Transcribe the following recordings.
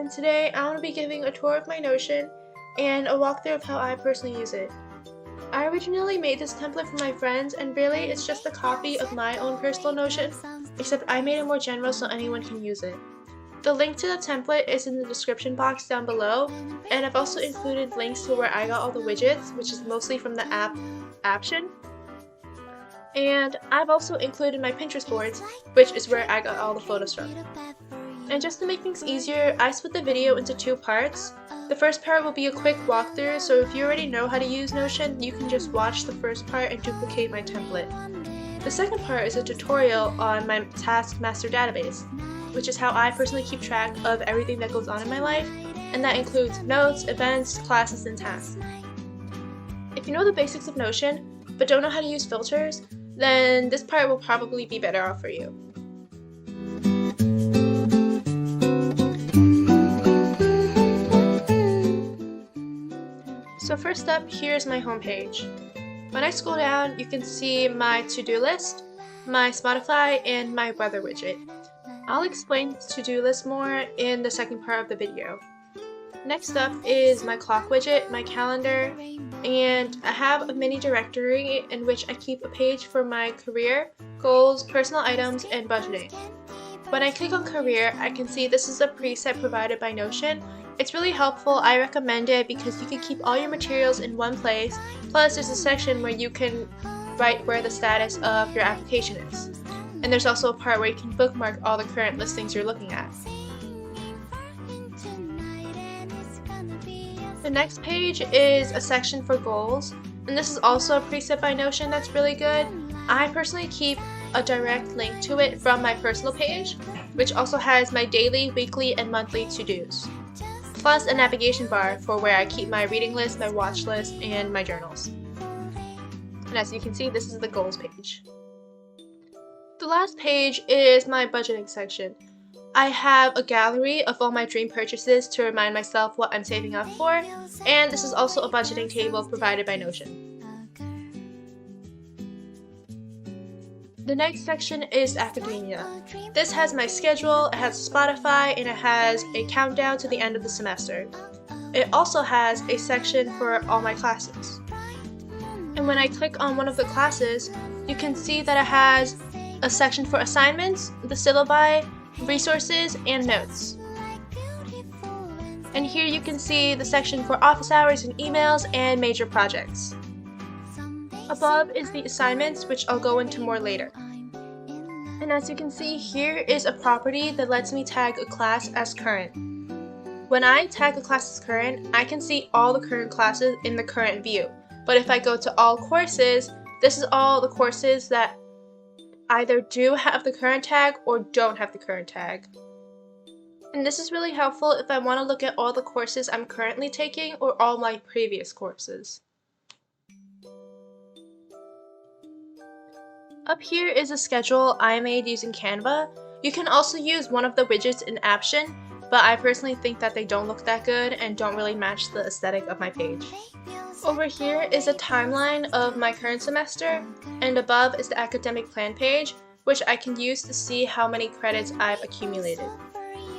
and today I want to be giving a tour of my Notion and a walkthrough of how I personally use it. I originally made this template for my friends, and really it's just a copy of my own personal Notion, except I made it more general so anyone can use it. The link to the template is in the description box down below, and I've also included links to where I got all the widgets, which is mostly from the app Aption. And I've also included my Pinterest boards, which is where I got all the photos from. And just to make things easier, I split the video into two parts. The first part will be a quick walkthrough, so if you already know how to use Notion, you can just watch the first part and duplicate my template. The second part is a tutorial on my task master database, which is how I personally keep track of everything that goes on in my life, and that includes notes, events, classes, and tasks. If you know the basics of Notion, but don't know how to use filters, then this part will probably be better off for you. So first up, here's my homepage. When I scroll down, you can see my to-do list, my Spotify, and my weather widget. I'll explain the to-do list more in the second part of the video. Next up is my clock widget, my calendar, and I have a mini directory in which I keep a page for my career, goals, personal items, and budgeting. When I click on career, I can see this is a preset provided by Notion. It's really helpful. I recommend it because you can keep all your materials in one place, plus there's a section where you can write where the status of your application is. And there's also a part where you can bookmark all the current listings you're looking at. The next page is a section for goals, and this is also a preset by Notion that's really good. I personally keep a direct link to it from my personal page, which also has my daily, weekly, and monthly to-dos, plus a navigation bar for where I keep my reading list, my watch list, and my journals. And as you can see, this is the goals page. The last page is my budgeting section. I have a gallery of all my dream purchases to remind myself what I'm saving up for, and this is also a budgeting table provided by Notion. The next section is academia. This has my schedule, it has Spotify, and it has a countdown to the end of the semester. It also has a section for all my classes. And when I click on one of the classes, you can see that it has a section for assignments, the syllabi, resources, and notes. And here you can see the section for office hours and emails and major projects. Above is the assignments, which I'll go into more later. And as you can see, here is a property that lets me tag a class as current. When I tag a class as current, I can see all the current classes in the current view. But if I go to all courses, this is all the courses that either do have the current tag or don't have the current tag. And this is really helpful if I want to look at all the courses I'm currently taking or all my previous courses. Up here is a schedule I made using Canva. You can also use one of the widgets in Aption, but I personally think that they don't look that good and don't really match the aesthetic of my page. Over here is a timeline of my current semester, and above is the academic plan page, which I can use to see how many credits I've accumulated.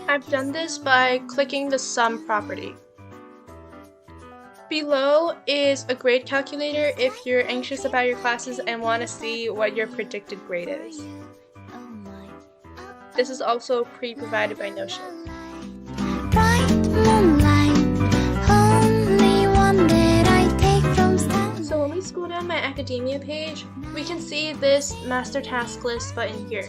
I've done this by clicking the sum property. Below is a grade calculator if you're anxious about your classes and want to see what your predicted grade is. This is also pre-provided by Notion. So when we scroll down my academia page, we can see this master task list button here.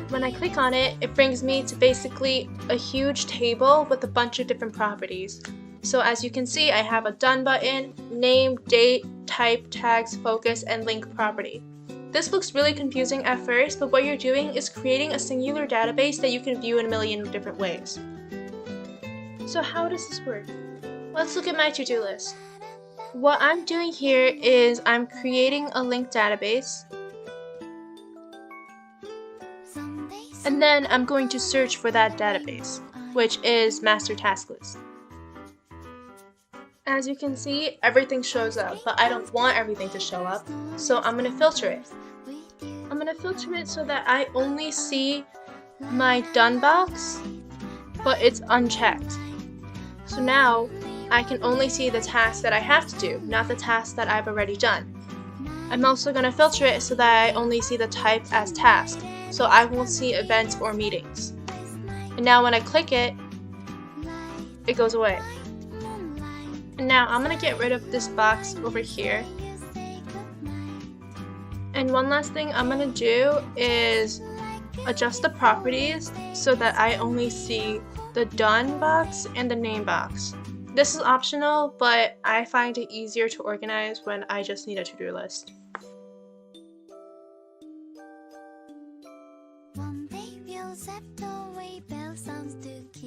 When I click on it, it brings me to basically a huge table with a bunch of different properties. So as you can see, I have a done button, name, date, type, tags, focus, and link property. This looks really confusing at first, but what you're doing is creating a singular database that you can view in a million different ways. So how does this work? Let's look at my to-do list. What I'm doing here is I'm creating a linked database, and then I'm going to search for that database, which is master task list. As you can see, everything shows up, but I don't want everything to show up, so I'm going to filter it. I'm going to filter it so that I only see my done box but it's unchecked. So now I can only see the tasks that I have to do, not the tasks that I've already done. I'm also going to filter it so that I only see the type as task, so I won't see events or meetings. And now when I click it, it goes away. And now I'm going to get rid of this box over here. And one last thing I'm going to do is adjust the properties so that I only see the done box and the name box. This is optional, but I find it easier to organize when I just need a to-do list.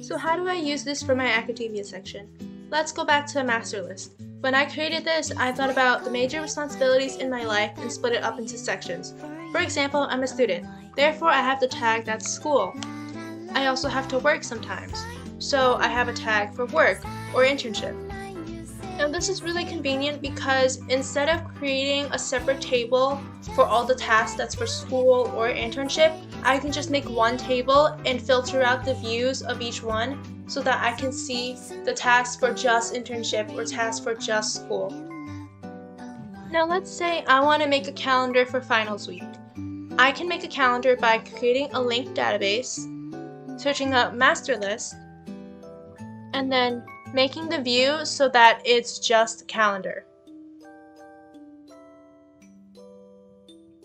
So how do I use this for my academia section? Let's go back to the master list. When I created this, I thought about the major responsibilities in my life and split it up into sections. For example, I'm a student, therefore I have the tag that's school. I also have to work sometimes, so I have a tag for work or internship. Now this is really convenient because instead of creating a separate table for all the tasks that's for school or internship, I can just make one table and filter out the views of each one so that I can see the tasks for just internship or tasks for just school. Now let's say I want to make a calendar for finals week. I can make a calendar by creating a linked database, searching up master list, and then making the view so that it's just calendar.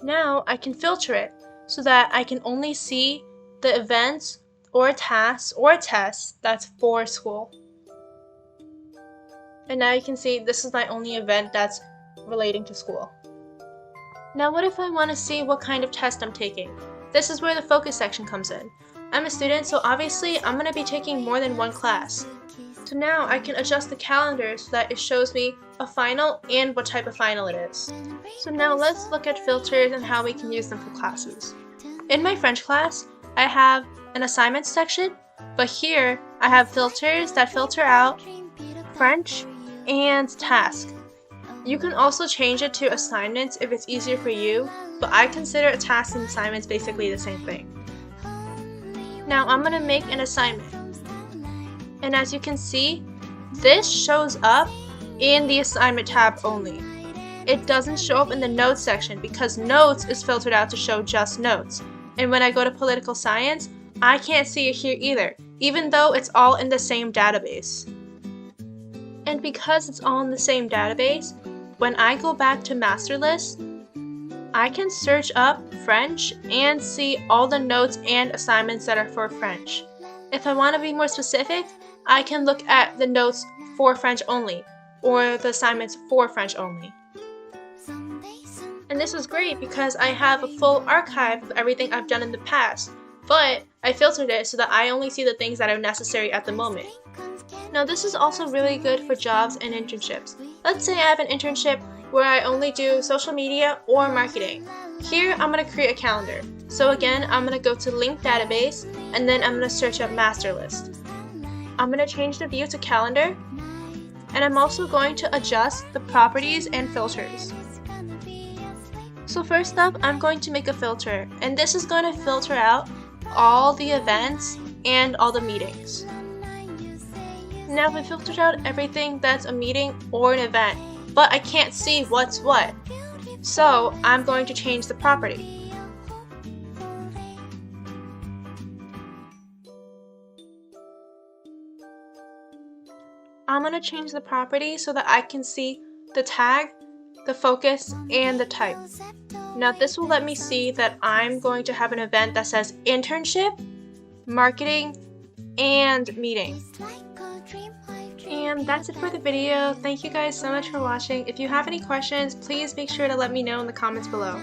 Now I can filter it so that I can only see the events or tasks or tests that's for school. And now you can see this is my only event that's relating to school. Now what if I want to see what kind of test I'm taking? This is where the focus section comes in. I'm a student, so obviously I'm going to be taking more than one class. So now I can adjust the calendar so that it shows me a final and what type of final it is. So now let's look at filters and how we can use them for classes. In my French class, I have an assignments section, but here I have filters that filter out French and task. You can also change it to assignments if it's easier for you, but I consider a task and assignments basically the same thing. Now I'm going to make an assignment. And as you can see, this shows up in the assignment tab only. It doesn't show up in the notes section because notes is filtered out to show just notes. And when I go to political science, I can't see it here either, even though it's all in the same database. And because it's all in the same database, when I go back to master list, I can search up French and see all the notes and assignments that are for French. If I want to be more specific, I can look at the notes for French only, or the assignments for French only. And this is great because I have a full archive of everything I've done in the past, but I filtered it so that I only see the things that are necessary at the moment. Now this is also really good for jobs and internships. Let's say I have an internship where I only do social media or marketing. Here I'm going to create a calendar. So again, I'm going to go to linked database and then I'm going to search up master list. I'm going to change the view to calendar, and I'm also going to adjust the properties and filters. So first up, I'm going to make a filter, and this is going to filter out all the events and all the meetings. Now we filtered out everything that's a meeting or an event, but I can't see what's what. So I'm going to change the property. I'm going to change the property so that I can see the tag, the focus, and the type. Now this will let me see that I'm going to have an event that says internship, marketing, and meeting. And that's it for the video. Thank you guys so much for watching. If you have any questions, please make sure to let me know in the comments below.